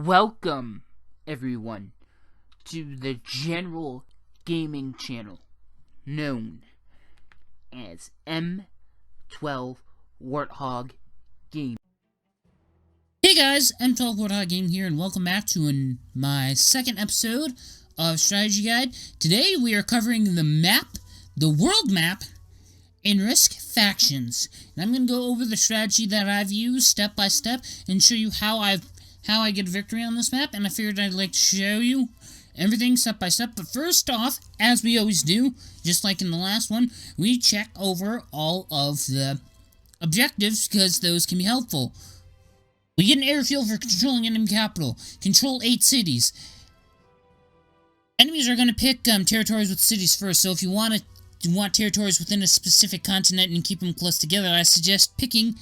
Welcome, everyone, to the general gaming channel known as M12 Warthog Game. Hey guys, M12 Warthog Game here, and welcome back to my second episode of Strategy Guide. Today we are covering the map, the world map, in Risk Factions. And I'm going to go over the strategy that I've used step by step and show you how I get a victory on this map, and I figured I'd like to show you everything step by step. But first off, as we always do, just like in the last one, we check over all of the objectives because those can be helpful. We get an airfield for controlling enemy capital. Control 8 cities. Enemies are going to pick territories with cities first, so if you want territories within a specific continent and keep them close together, I suggest picking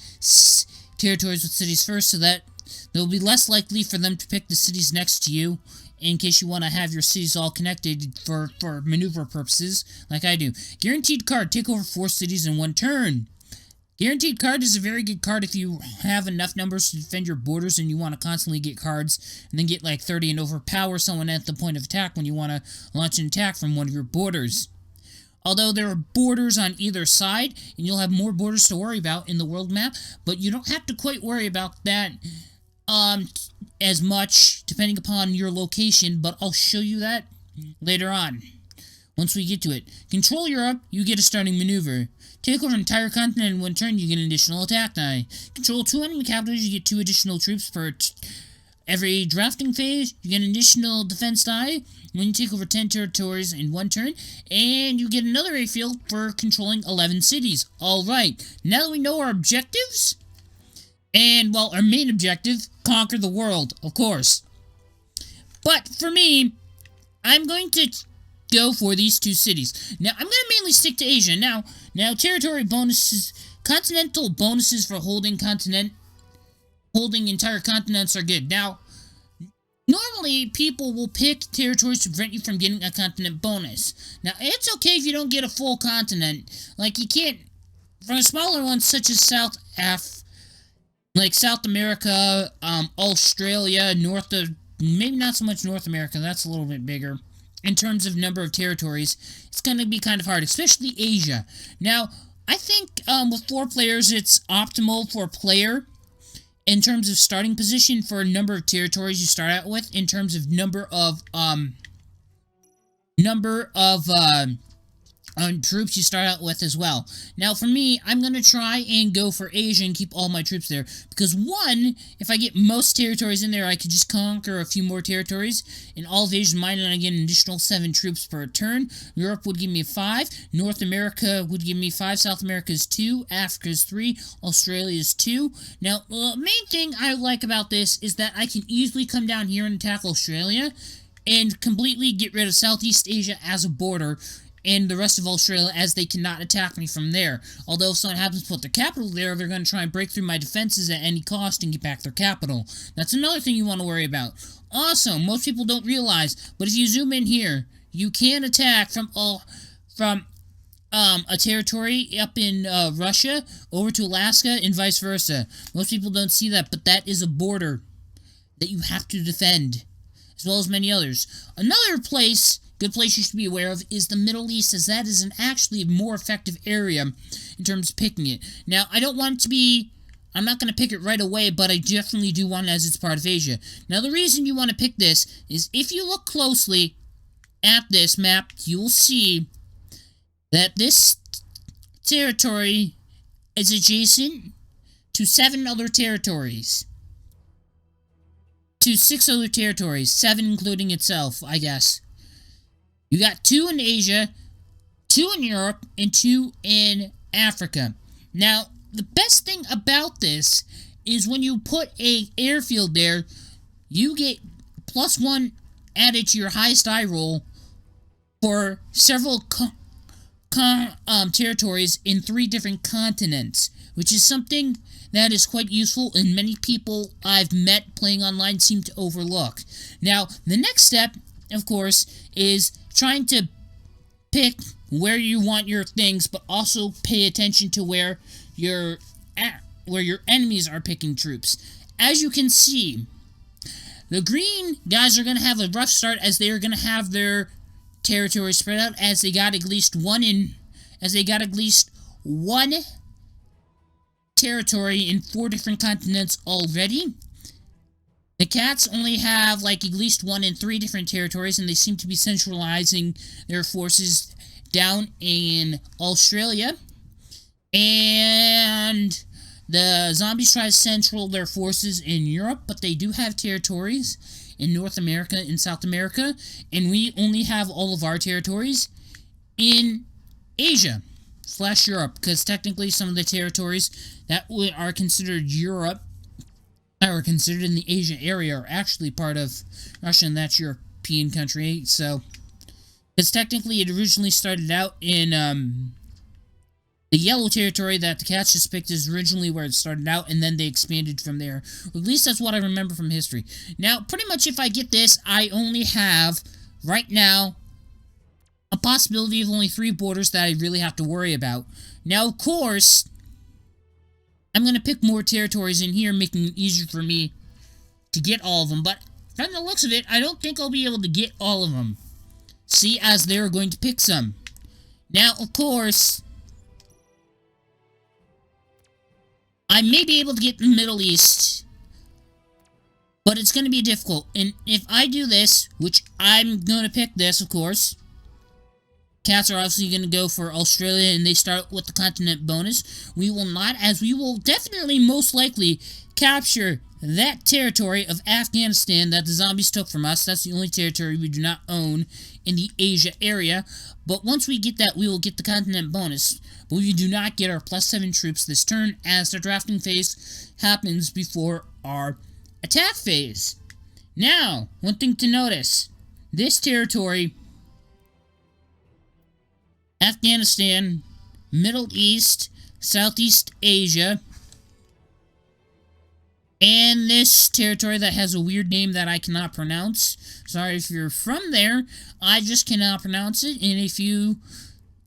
territories with cities first so that it will be less likely for them to pick the cities next to you in case you want to have your cities all connected for maneuver purposes, like I do. Guaranteed card. Take over 4 cities in 1 turn. Guaranteed card is a very good card if you have enough numbers to defend your borders and you want to constantly get cards and then get like 30 and overpower someone at the point of attack when you want to launch an attack from one of your borders. Although there are borders on either side, and you'll have more borders to worry about in the world map, but you don't have to quite worry about that as much, depending upon your location, but I'll show you that later on, once we get to it. Control Europe, you get a starting maneuver. Take over an entire continent in 1 turn, you get an additional attack die. Control 2 enemy capitals, you get 2 additional troops per every drafting phase. You get an additional defense die when you take over 10 territories in 1 turn, and you get another airfield for controlling 11 cities. Alright, now that we know our objectives, and, well, our main objective, conquer the world, of course. But, for me, I'm going to go for these 2 cities. Now, I'm going to mainly stick to Asia. Now, territory bonuses, continental bonuses for holding entire continents are good. Now, normally, people will pick territories to prevent you from getting a continent bonus. Now, it's okay if you don't get a full continent. Like, you can't, for smaller ones such as South America, Australia, maybe not so much North America, that's a little bit bigger. In terms of number of territories, it's going to be kind of hard, especially Asia. Now, I think with 4 players, it's optimal for a player in terms of starting position for a number of territories you start out with, in terms of number of troops you start out with as well. Now, for me, I'm going to try and go for Asia and keep all my troops there. Because, 1, if I get most territories in there, I could just conquer a few more territories. And all of Asia mine, and I get an additional 7 troops per turn. Europe would give me 5. North America would give me 5. South America is 2. Africa is 3. Australia is 2. Now, the main thing I like about this is that I can easily come down here and attack Australia and completely get rid of Southeast Asia as a border, and the rest of Australia, as they cannot attack me from there. Although if someone happens to put their capital there, they're going to try and break through my defenses at any cost and get back their capital. That's another thing you want to worry about. Also, most people don't realize, but if you zoom in here, you can attack from a territory up in Russia over to Alaska and vice versa. Most people don't see that, but that is a border that you have to defend, as well as many others. Another good place you should be aware of is the Middle East, as that is actually a more effective area in terms of picking it. Now, I'm not going to pick it right away, but I definitely do want it as it's part of Asia. Now, the reason you want to pick this is if you look closely at this map, you will see that this territory is adjacent to 7 other territories. To 6 other territories, 7 including itself, I guess. You got 2 in Asia, 2 in Europe, and 2 in Africa. Now, the best thing about this is when you put an airfield there, you get +1 added to your highest die roll for several territories in 3 different continents, which is something that is quite useful, and many people I've met playing online seem to overlook. Now, the next step, of course, is trying to pick where you want your things, but also pay attention to where your enemies are picking troops. As you can see, The green guys are going to have a rough start as they are going to have their territory spread out as they got at least one territory in 4 different continents already. The cats only have like at least 1 in 3 different territories, and they seem to be centralizing their forces down in Australia. And the zombies try to central their forces in Europe, but they do have territories in North America and South America, and we only have all of our territories in Asia / Europe, because technically some of the territories that are considered Europe or considered in the Asia area are actually part of Russia, and that's European country. So, because technically it originally started out in the yellow territory that the cats just picked is originally where it started out, and then they expanded from there. Or at least that's what I remember from history. Now, pretty much if I get this, I only have, right now, a possibility of only 3 borders that I really have to worry about. Now, of course, I'm going to pick more territories in here, making it easier for me to get all of them. But from the looks of it, I don't think I'll be able to get all of them. See, as they're going to pick some. Now, of course, I may be able to get the Middle East, but it's going to be difficult. And if I do this, which I'm going to pick this, of course, cats are obviously going to go for Australia, and they start with the continent bonus. We will not, as we will definitely most likely capture that territory of Afghanistan that the zombies took from us. That's the only territory we do not own in the Asia area. But once we get that, we will get the continent bonus. But we do not get our +7 troops this turn, as the drafting phase happens before our attack phase. Now, one thing to notice. This territory, Afghanistan, Middle East, Southeast Asia, and this territory that has a weird name that I cannot pronounce. Sorry if you're from there, I just cannot pronounce it, and if you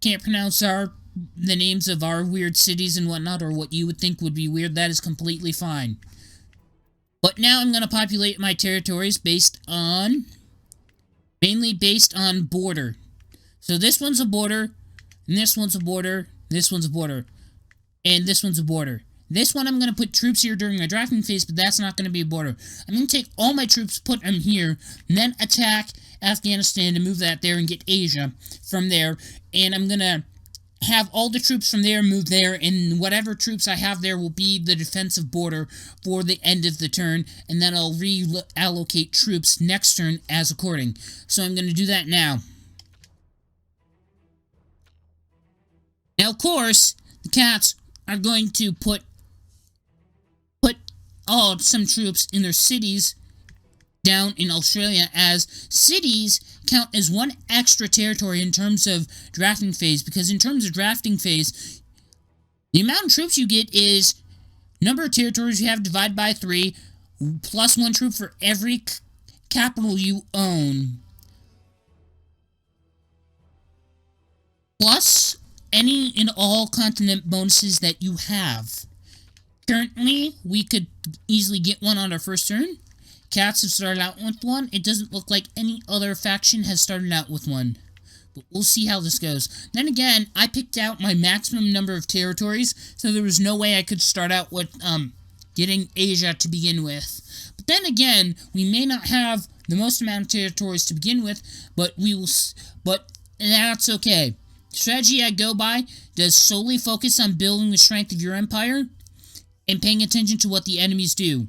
can't pronounce the names of our weird cities and whatnot, or what you would think would be weird, that is completely fine. But now I'm going to populate my territories mainly based on border. So this one's a border, and this one's a border, this one's a border, and this one's a border. This one I'm going to put troops here during my drafting phase, but that's not going to be a border. I'm going to take all my troops, put them here, and then attack Afghanistan to move that there and get Asia from there. And I'm going to have all the troops from there move there, and whatever troops I have there will be the defensive border for the end of the turn, and then I'll reallocate troops next turn as according. So I'm going to do that now. Now, of course, the cats are going to put some troops in their cities down in Australia, as cities count as 1 extra territory in terms of drafting phase, because in terms of drafting phase, the amount of troops you get is number of territories you have divided by 3, plus 1 troop for every capital you own, plus any and all continent bonuses that you have. Currently, we could easily get 1 on our first turn. Cats have started out with 1. It doesn't look like any other faction has started out with 1. But we'll see how this goes. Then again, I picked out my maximum number of territories, so there was no way I could start out with getting Asia to begin with. But then again, we may not have the most amount of territories to begin with, but that's okay. The strategy I go by does solely focus on building the strength of your empire and paying attention to what the enemies do.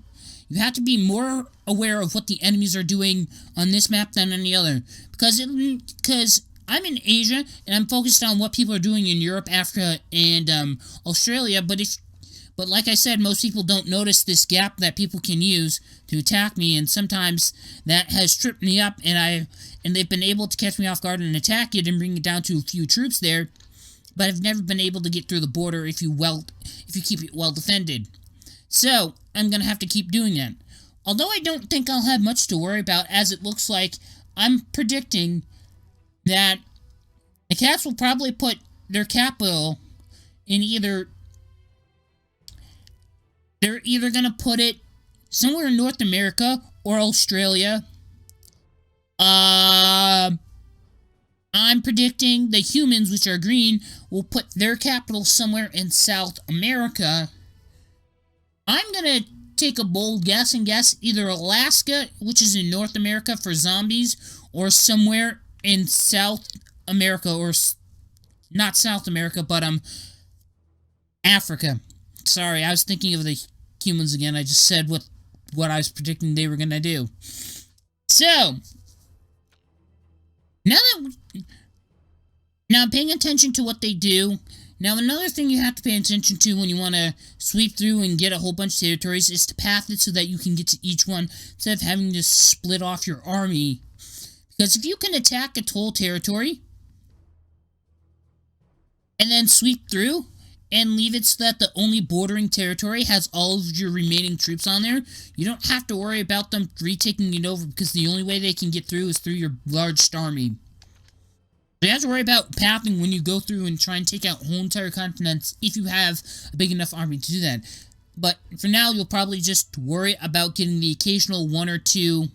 You have to be more aware of what the enemies are doing on this map than any other. Because I'm in Asia, and I'm focused on what people are doing in Europe, Africa, and Australia, but like I said, most people don't notice this gap that people can use to attack me, and sometimes that has tripped me up, and they've been able to catch me off guard and attack it and bring it down to a few troops there, but I've never been able to get through the border if you keep it well defended. So, I'm going to have to keep doing that. Although I don't think I'll have much to worry about, as it looks like I'm predicting that the cats will probably put their capital in they're either going to put it somewhere in North America or Australia. I'm predicting the humans, which are green, will put their capital somewhere in South America. I'm gonna take a bold guess and guess either Alaska, which is in North America for zombies, or somewhere in South America, or not South America, but Africa. Sorry, I was thinking of the humans again. I just said what I was predicting they were gonna do. So, now I'm paying attention to what they do. Now, another thing you have to pay attention to when you want to sweep through and get a whole bunch of territories is to path it so that you can get to each one instead of having to split off your army. Because if you can attack a whole territory and then sweep through and leave it so that the only bordering territory has all of your remaining troops on there, you don't have to worry about them retaking it over, because the only way they can get through is through your largest army. So you have to worry about pathing when you go through and try and take out whole entire continents if you have a big enough army to do that. But for now, you'll probably just worry about getting the occasional one or two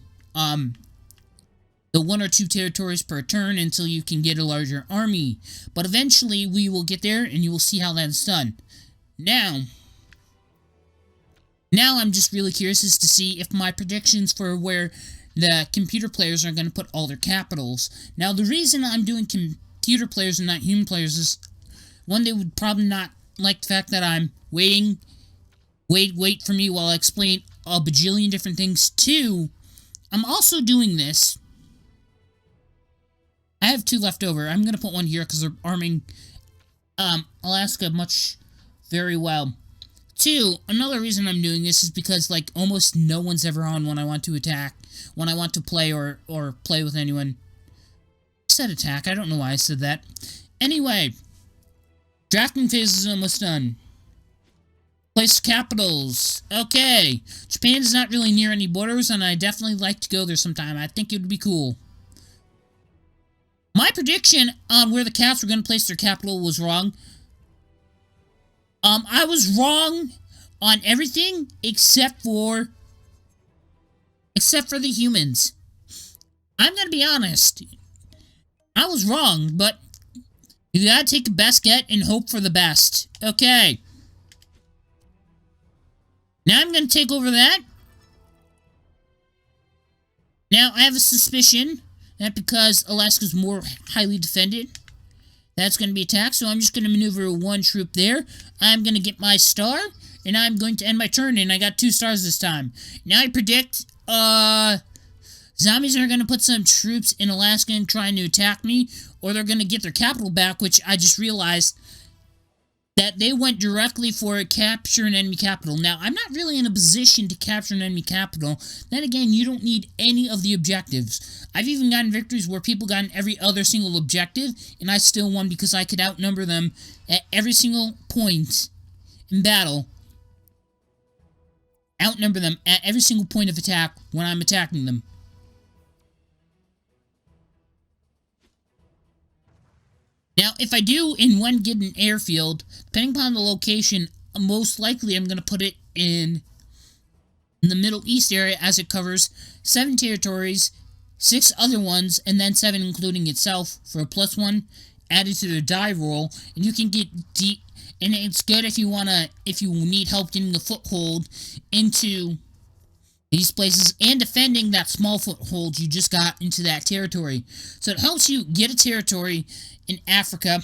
territories per turn until you can get a larger army. But eventually, we will get there, and you will see how that's done. Now I'm just really curious as to see if my predictions for where the computer players are going to put all their capitals. Now, the reason I'm doing computer players and not human players is, one, they would probably not like the fact that I'm wait for me while I explain a bajillion different things. Two, I'm also doing this. I have 2 left over. I'm going to put one here because they're arming Alaska very well. 2, another reason I'm doing this is because, like, almost no one's ever on when I want to attack, when I want to play or play with anyone. I said attack, I don't know why I said that. Anyway, drafting phase is almost done. Place capitals. Okay, Japan is not really near any borders, and I definitely like to go there sometime. I think it would be cool. My prediction on where the cats were going to place their capital was wrong. I was wrong on everything except for the humans. I'm gonna be honest. I was wrong, but you gotta take a best get and hope for the best. Okay. Now I'm gonna take over that. Now, I have a suspicion that because Alaska's more highly defended, that's going to be attacked, so I'm just going to maneuver 1 troop there. I'm going to get my star, and I'm going to end my turn, and I got 2 stars this time. Now I predict, zombies are going to put some troops in Alaska and trying to attack me, or they're going to get their capital back, which I just realized that they went directly for capture an enemy capital. Now, I'm not really in a position to capture an enemy capital. Then again, you don't need any of the objectives. I've even gotten victories where people gotten every other single objective, and I still won because I could outnumber them at every single point in battle. Outnumber them at every single point of attack when I'm attacking them. Now, if I do in one get an airfield, depending upon the location, most likely I'm going to put it in the Middle East area, as it covers 7 territories, 6 other ones, and then 7 including itself for a +1 added to the die roll. And you can get deep, and it's good if you need help getting a foothold into these places and defending that small foothold you just got into that territory. So it helps you get a territory in Africa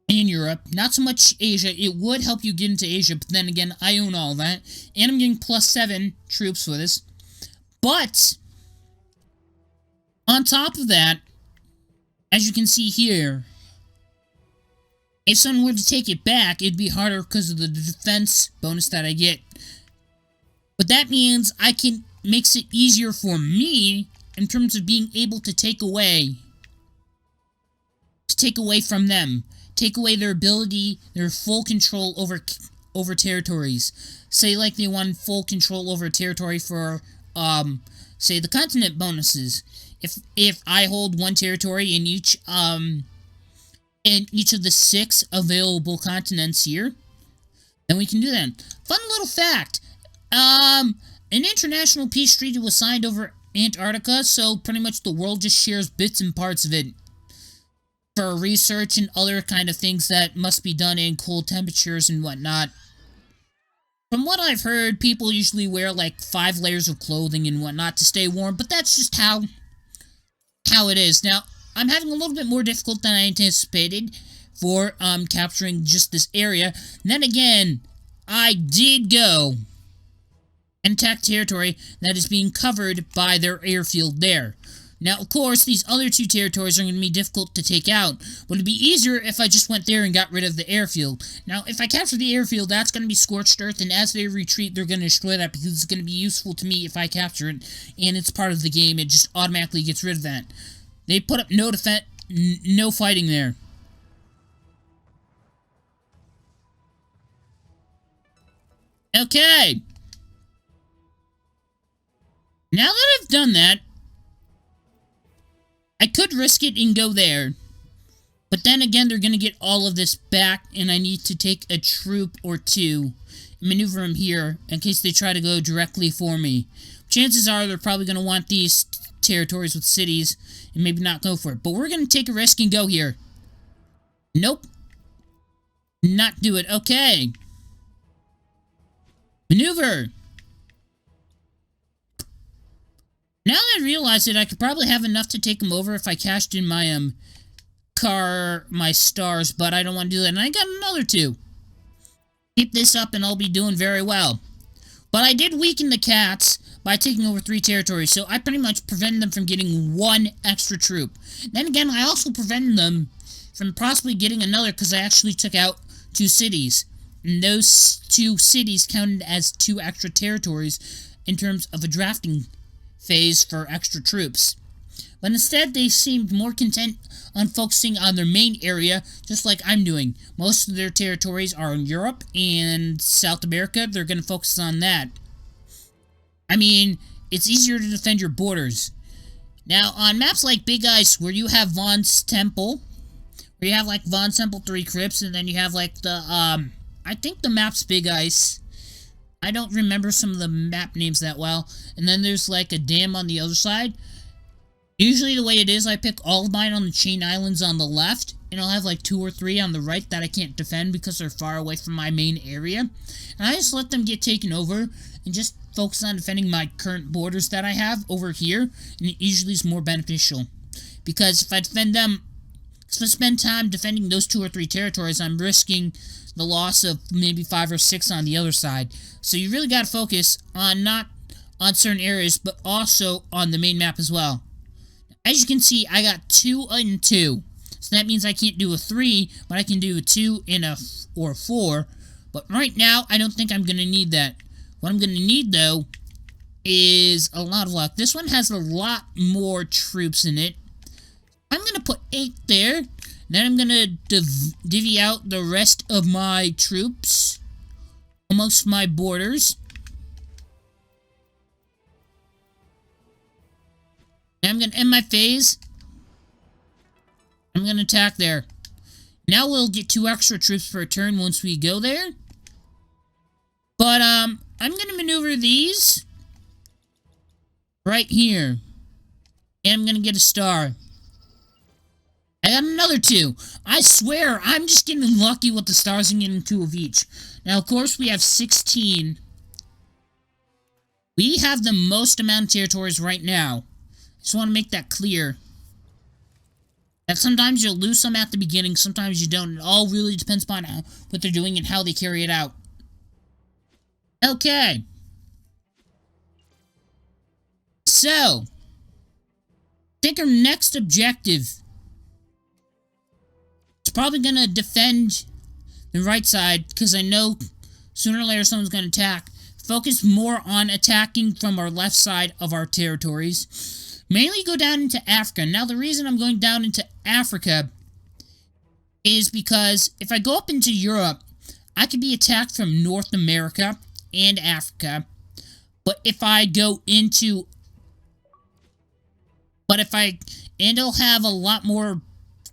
and Europe. Not so much Asia. It would help you get into Asia, but then again, I own all that. And I'm getting +7 troops for this. But on top of that, as you can see here, if someone were to take it back, it'd be harder because of the defense bonus that I get. But that means makes it easier for me in terms of being able to take away from them. Take away their ability, their full control over territories. Say like they want full control over a territory for, say the continent bonuses. If I hold 1 territory in each of the 6 available continents here, then we can do that. Fun little fact. an international peace treaty was signed over Antarctica, so pretty much the world just shares bits and parts of it for research and other kind of things that must be done in cold temperatures and whatnot. From what I've heard, people usually wear like 5 layers of clothing and whatnot to stay warm, but that's just how it is. Now, I'm having a little bit more difficult than I anticipated for capturing just this area. And then again, I did go and attack territory that is being covered by their airfield there. Now, of course, these other 2 territories are going to be difficult to take out, but it'd be easier if I just went there and got rid of the airfield. Now, if I capture the airfield, that's going to be scorched earth, and as they retreat, they're going to destroy that because it's going to be useful to me if I capture it, and it's part of the game. It just automatically gets rid of that. They put up no fighting there. Okay. Now that I've done that, I could risk it and go there. But then again, they're going to get all of this back, and I need to take a troop or 2 and maneuver them here in case they try to go directly for me. Chances are they're probably going to want these territories with cities and maybe not go for it. But we're going to take a risk and go here. Nope. Not do it. Okay. Maneuver. Now that I realize it, I could probably have enough to take them over if I cashed in my my stars, but I don't want to do that. And I got another 2. Keep this up and I'll be doing very well. But I did weaken the cats by taking over 3 territories, so I pretty much prevented them from getting 1 extra troop. Then again, I also prevented them from possibly getting another because I actually took out 2 cities. And those 2 cities counted as 2 extra territories in terms of a drafting phase for extra troops. But instead, they seemed more content on focusing on their main area, just like I'm doing. Most of their territories are in Europe and South America. They're going to focus on that. I mean, it's easier to defend your borders. Now, on maps like Big Ice, where you have Vaughn's Temple, where you have, like, Vaughn's Temple 3 Crypts, and then you have, like, the, I think the map's Big Ice. I don't remember some of the map names that well. And then there's, like, a dam on the other side. Usually the way it is, I pick all of mine on the chain islands on the left, and I'll have, like, 2 or 3 on the right that I can't defend because they're far away from my main area. And I just let them get taken over and just focus on defending my current borders that I have over here, and it usually is more beneficial. Because if I defend them, if I spend time defending those 2 or 3 territories, I'm risking the loss of maybe 5 or 6 on the other side. So you really got to focus on not on certain areas, but also on the main map as well. As you can see, I got 2 and 2. So that means I can't do a 3, but I can do a 2 and or 4. But right now, I don't think I'm going to need that. What I'm going to need, though, is a lot of luck. This one has a lot more troops in it. I'm going to put 8 there. Then I'm going to divvy out the rest of my troops amongst my borders. And I'm going to end my phase. I'm going to attack there. Now we'll get 2 extra troops per turn once we go there. But, I'm going to maneuver these right here. And I'm going to get a star. I got another 2. I swear, I'm just getting lucky with the stars and getting 2 of each. Now, of course, we have 16. We have the most amount of territories right now. I just want to make that clear. That sometimes you'll lose some at the beginning, sometimes you don't. It all really depends upon what they're doing and how they carry it out. Okay. So, I think our next objective is probably going to defend the right side, because I know sooner or later someone's going to attack. Focus more on attacking from our left side of our territories. Mainly go down into Africa. Now, the reason I'm going down into Africa is because if I go up into Europe, I could be attacked from North America and Africa. But if I go into... and I'll have a lot more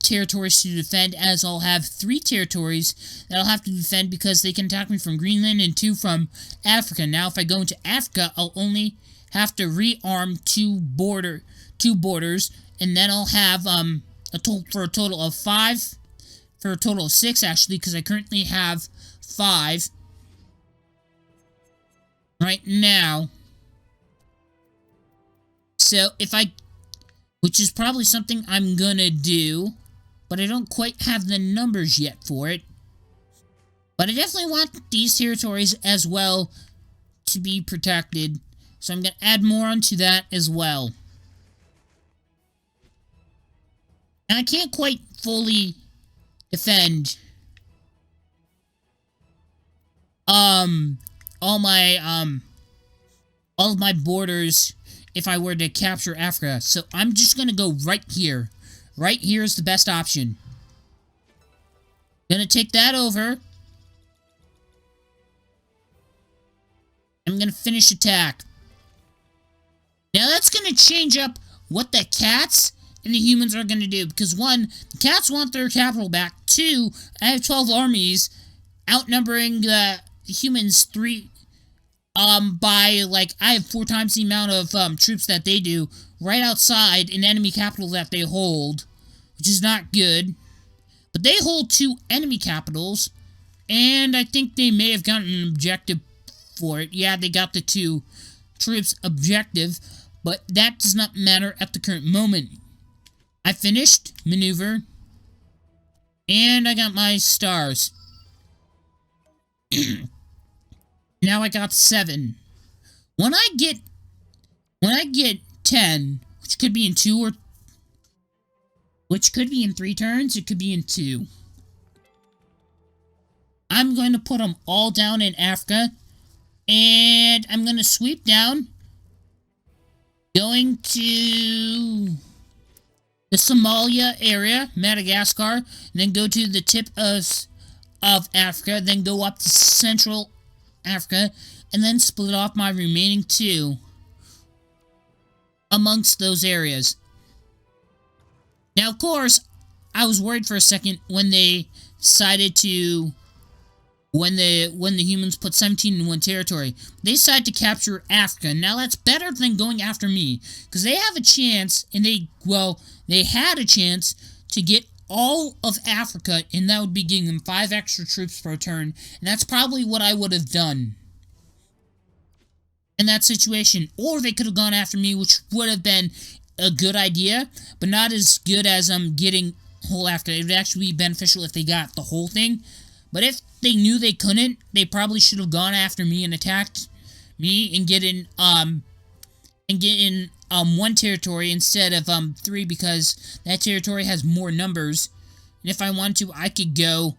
territories to defend, as I'll have 3 territories that I'll have to defend because they can attack me from Greenland and 2 from Africa. Now, if I go into Africa, I'll only have to rearm 2 borders, and then I'll have a total of 5, for a total of 6 actually, because I currently have 5 right now. So which is probably something I'm gonna do, but I don't quite have the numbers yet for it. But I definitely want these territories as well to be protected, so I'm gonna add more onto that as well. And I can't quite fully defend all of my borders if I were to capture Africa. So I'm just gonna go right here. Right here is the best option. Gonna take that over. I'm gonna finish attack. Now that's gonna change up what the cats and the humans are gonna do. Because 1, the cats want their capital back. 2, I have 12 armies outnumbering the humans 3 by, like, I have 4 times the amount of troops that they do right outside an enemy capital that they hold, which is not good. But they hold 2 enemy capitals, and I think they may have gotten an objective for it. Yeah, they got the 2 troops objective, but that does not matter at the current moment. I finished maneuver, and I got my stars. Now I got 7. When I get 10, which could be in 2 or which could be in 3 turns, it could be in 2. I'm going to put them all down in Africa, and I'm going to sweep down, going to the Somalia area, Madagascar, and then go to the tip of Africa, then go up to Central Africa, and then split off my remaining 2 amongst those areas. Now, of course, I was worried for a second when they decided to, when the humans put 17 in 1 territory. They decided to capture Africa. Now, that's better than going after me, because they have a chance, and they had a chance to get all of Africa, and that would be giving them 5 extra troops per turn, and that's probably what I would have done in that situation. Or they could have gone after me, which would have been a good idea, but not as good as getting whole Africa. It would actually be beneficial if they got the whole thing, but if they knew they couldn't, they probably should have gone after me and attacked me and get in 1 territory instead of 3, because that territory has more numbers. And if I wanted to, I could go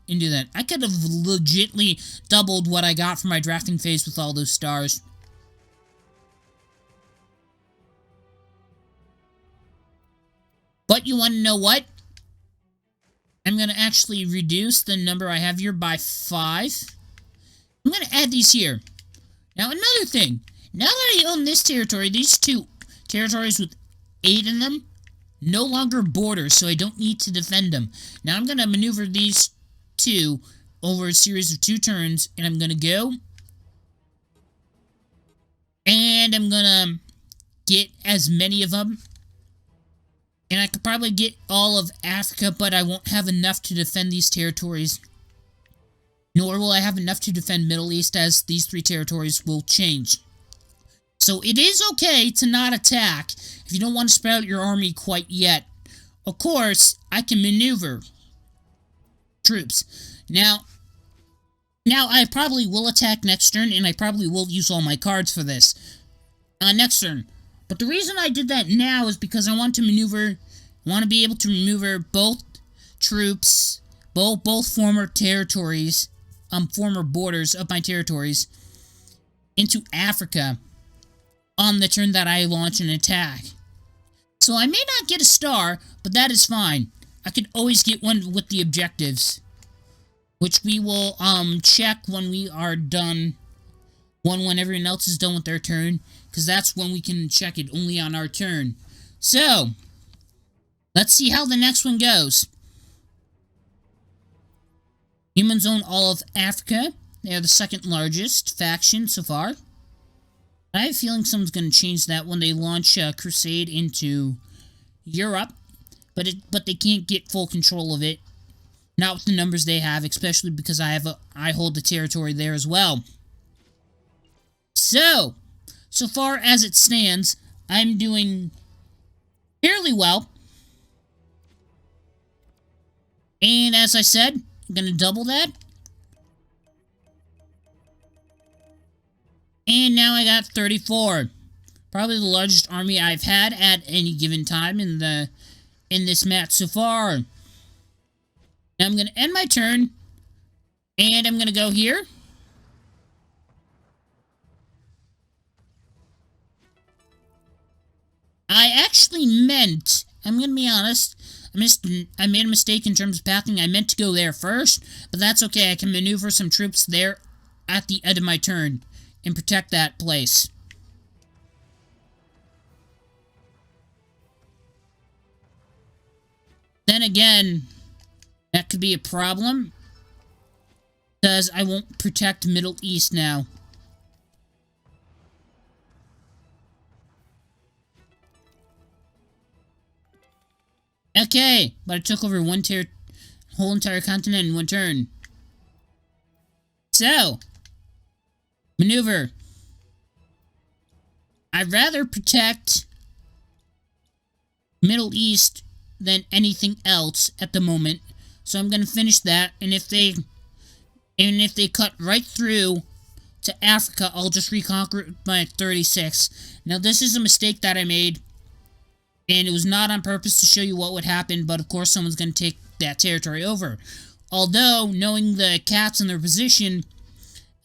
and do that. I could have legitly doubled what I got from my drafting phase with all those stars. But you want to know what? I'm going to actually reduce the number I have here by 5. I'm going to add these here. Now, another thing. Now that I own this territory, these 2 territories with 8 in them, no longer borders, so I don't need to defend them. Now I'm going to maneuver these 2 over a series of 2 turns, and I'm going to go, and I'm going to get as many of them, and I could probably get all of Africa, but I won't have enough to defend these territories, nor will I have enough to defend Middle East, as these 3 territories will change. So it is okay to not attack if you don't want to spread out your army quite yet. Of course, I can maneuver troops. Now I probably will attack next turn, and I probably will use all my cards for this next turn. But the reason I did that now is because I want to be able to maneuver both troops, both former territories, former borders of my territories, into Africa on the turn that I launch an attack. So I may not get a star, but that is fine. I could always get one with the objectives, which we will check when we are done, when everyone else is done with their turn, because that's when we can check it, only on our turn. So, Let's see how the next one goes. Humans own all of Africa. They are the second largest faction so far. I have a feeling someone's going to change that when they launch a crusade into Europe, but they can't get full control of it. Not with the numbers they have, especially because I hold the territory there as well. So far as it stands, I'm doing fairly well. And as I said, I'm going to double that. And now I got 34. Probably the largest army I've had at any given time in this match so far. Now I'm going to end my turn, and I'm going to go here. I actually meant, I'm going to be honest, I made a mistake in terms of pathing. I meant to go there first, but that's okay. I can maneuver some troops there at the end of my turn and protect that place. Then again, that could be a problem, because I won't protect Middle East now. Okay, but I took over whole entire continent in one turn. So, maneuver. I'd rather protect Middle East than anything else at the moment. So I'm gonna finish that, and if they cut right through to Africa, I'll just reconquer it by 36. Now this is a mistake that I made, and it was not on purpose to show you what would happen, but of course someone's gonna take that territory over. Although, knowing the cats in their position,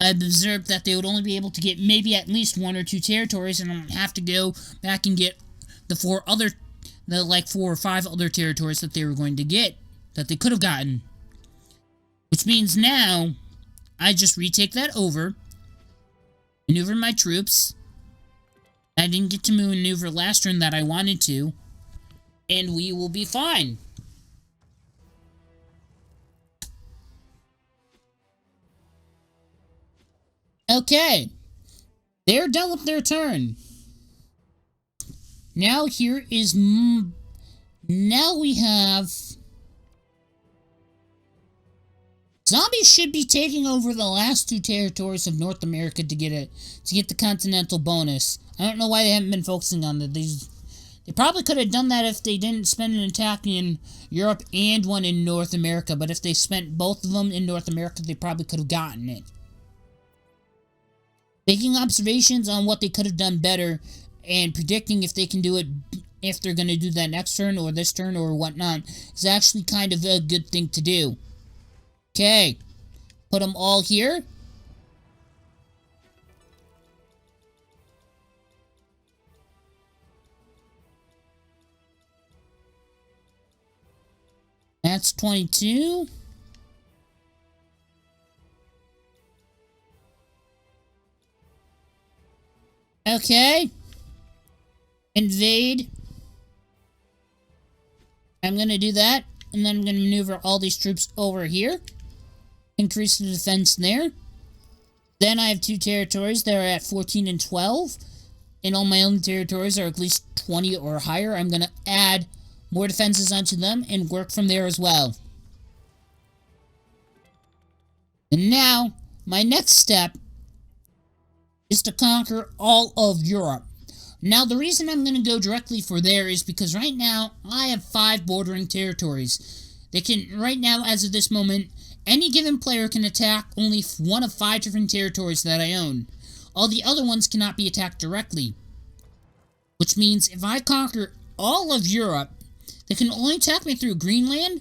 I've observed that they would only be able to get maybe at least 1 or 2 territories, and I'd have to go back and get the 4 or 5 other territories that they were going to get, that they could have gotten. Which means now, I just retake that over, maneuver my troops. I didn't get to maneuver last turn that I wanted to, and we will be fine. Okay, they're done with their turn. Now here is, now we have, zombies should be taking over the last 2 territories of North America to get the continental bonus. I don't know why they haven't been focusing on that. They probably could have done that if they didn't spend an attack in Europe and one in North America, but if they spent both of them in North America, they probably could have gotten it. Making observations on what they could have done better and predicting if they can do it, if they're going to do that next turn or this turn or whatnot, is actually kind of a good thing to do. Okay, put them all here. That's 22. Okay. Invade. I'm going to do that, and then I'm going to maneuver all these troops over here. Increase the defense there. Then I have 2 territories that are at 14 and 12. And all my own territories are at least 20 or higher. I'm going to add more defenses onto them and work from there as well. And now, my next step is to conquer all of Europe. Now, the reason I'm going to go directly for there is because right now, I have 5 bordering territories. They can, right now, as of this moment, any given player can attack only one of 5 different territories that I own. All the other ones cannot be attacked directly. Which means, if I conquer all of Europe, they can only attack me through Greenland,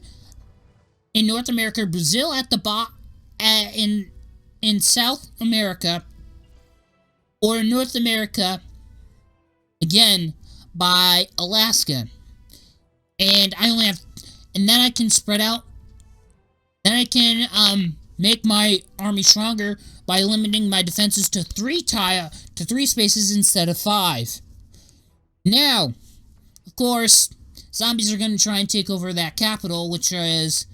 in North America, Brazil at the in South America, or in North America, again, by Alaska. And I only have, and then I can spread out, then I can, make my army stronger by limiting my defenses to 3 spaces instead of 5. Now, of course, zombies are going to try and take over that capital, which is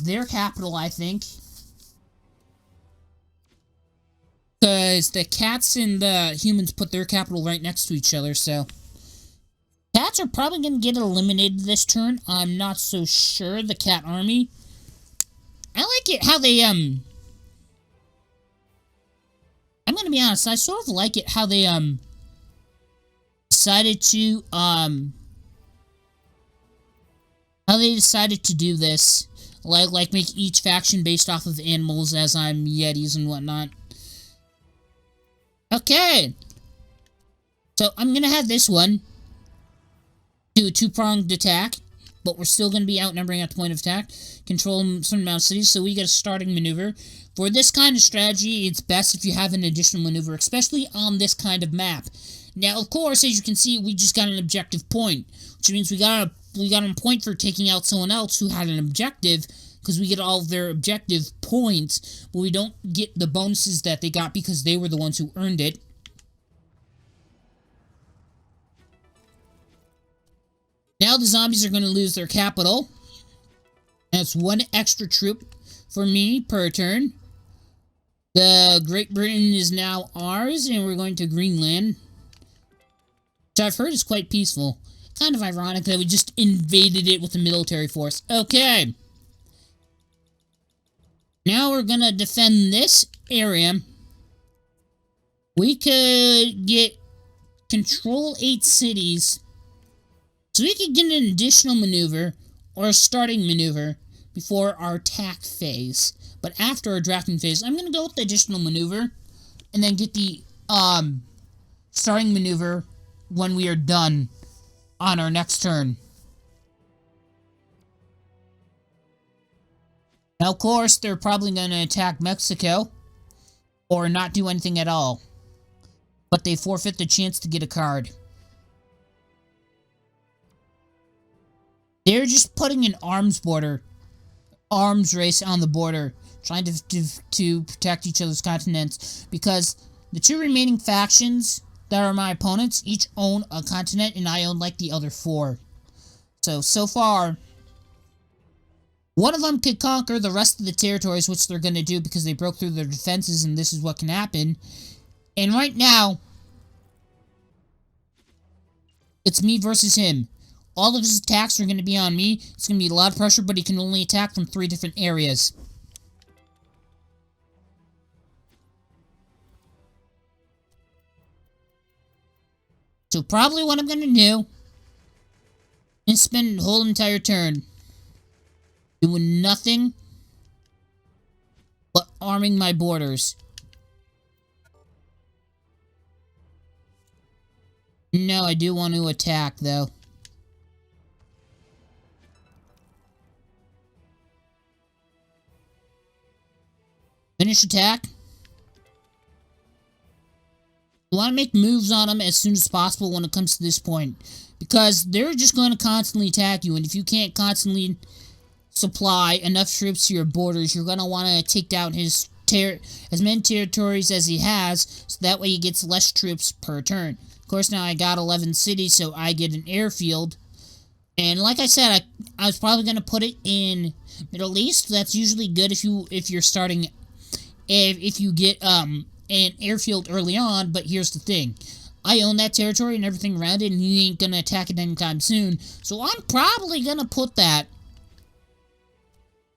their capital, I think. Because the cats and the humans put their capital right next to each other, so... Cats are probably going to get eliminated this turn. I'm not so sure. The cat army. I like it how they, I'm going to be honest. I sort of like it how they, decided to, how they decided to do this. Like make each faction based off of animals, as I'm Yetis and whatnot. Okay. So, I'm going to have this one do a two-pronged attack, but we're still going to be outnumbering at the point of attack. Control a certain amount of cities, so we get a starting maneuver. For this kind of strategy, it's best if you have an additional maneuver, especially on this kind of map. Now, of course, as you can see, we just got an objective point, which means we got a point for taking out someone else who had an objective, because we get all of their objective points, but we don't get the bonuses that they got because they were the ones who earned it. Now the zombies are going to lose their capital. That's one extra troop for me per turn. The Great Britain is now ours, and we're going to Greenland, which I've heard is quite peaceful. Kind of ironic that we just invaded it with a military force. Okay. Now we're going to defend this area. We could get control 8 cities. So we could get an additional maneuver, or a starting maneuver, before our attack phase. But after our drafting phase, I'm going to go with the additional maneuver, and then get the, starting maneuver when we are done on our next turn. Now, of course, they're probably going to attack Mexico, or not do anything at all. But they forfeit the chance to get a card. They're just putting an arms race on the border, trying to protect each other's continents, because the two remaining factions that are my opponents each own a continent, and I own like the other 4. So far, one of them could conquer the rest of the territories, which they're going to do because they broke through their defenses, and this is what can happen. And right now, it's me versus him. All of his attacks are going to be on me. It's going to be a lot of pressure, but he can only attack from 3 different areas. So probably what I'm going to do is spend the whole entire turn doing nothing but arming my borders. No, I do want to attack, though. Finish attack. You want to make moves on them as soon as possible when it comes to this point, because they're just going to constantly attack you, and if you can't constantly supply enough troops to your borders, you're going to want to take down his as many territories as he has, so that way he gets less troops per turn. Of course, now I got 11 cities, so I get an airfield, and like I said, I was probably going to put it in Middle East. That's usually good if you're starting. If you get an airfield early on, but here's the thing. I own that territory and everything around it, and he ain't gonna attack it anytime soon. So I'm probably gonna put that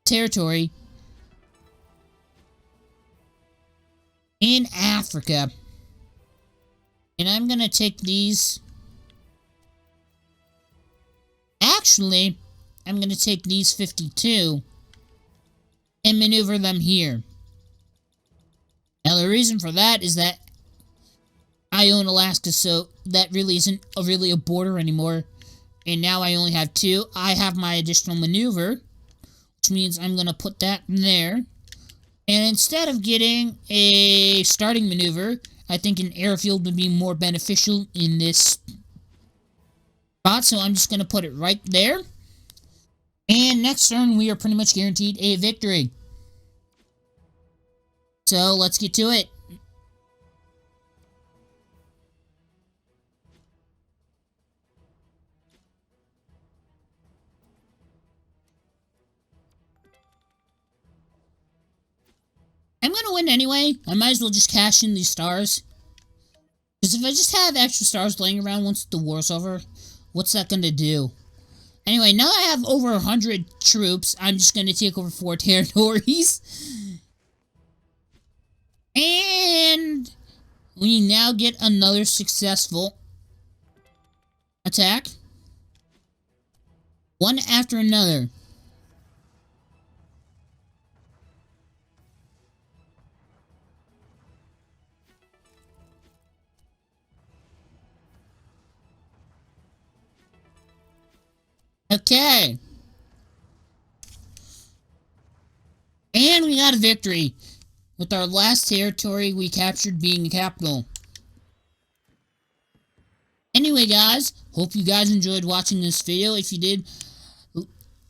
territory in Africa. And I'm gonna take these. Actually, I'm gonna take these 52 and maneuver them here. Now, the reason for that is that I own Alaska, so that really isn't really a border anymore. And now I only have 2. I have my additional maneuver, which means I'm going to put that in there. And instead of getting a starting maneuver, I think an airfield would be more beneficial in this spot, so I'm just going to put it right there. And next turn, we are pretty much guaranteed a victory. So, let's get to it. gonna win anyway. I might as well just cash in these stars. Because if I just have extra stars laying around once the war's over, what's that gonna do? Anyway, now I have over 100 troops. I'm just gonna take over 4 territories. And we now get another successful attack. One after another. Okay. And we got a victory, with our last territory we captured being the capital. Anyway, guys, hope you guys enjoyed watching this video. If you did,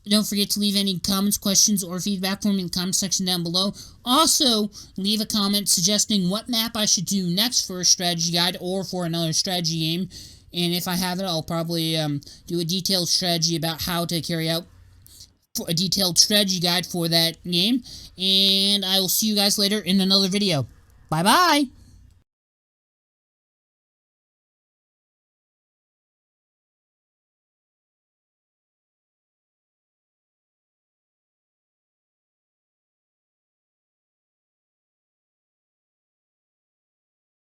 don't forget to leave any comments, questions, or feedback for me in the comment section down below. Also, leave a comment suggesting what map I should do next for a strategy guide or for another strategy game. And if I have it, I'll probably do a detailed strategy about how to carry out a detailed strategy guide for that game. And I will see you guys later in another video. Bye-bye!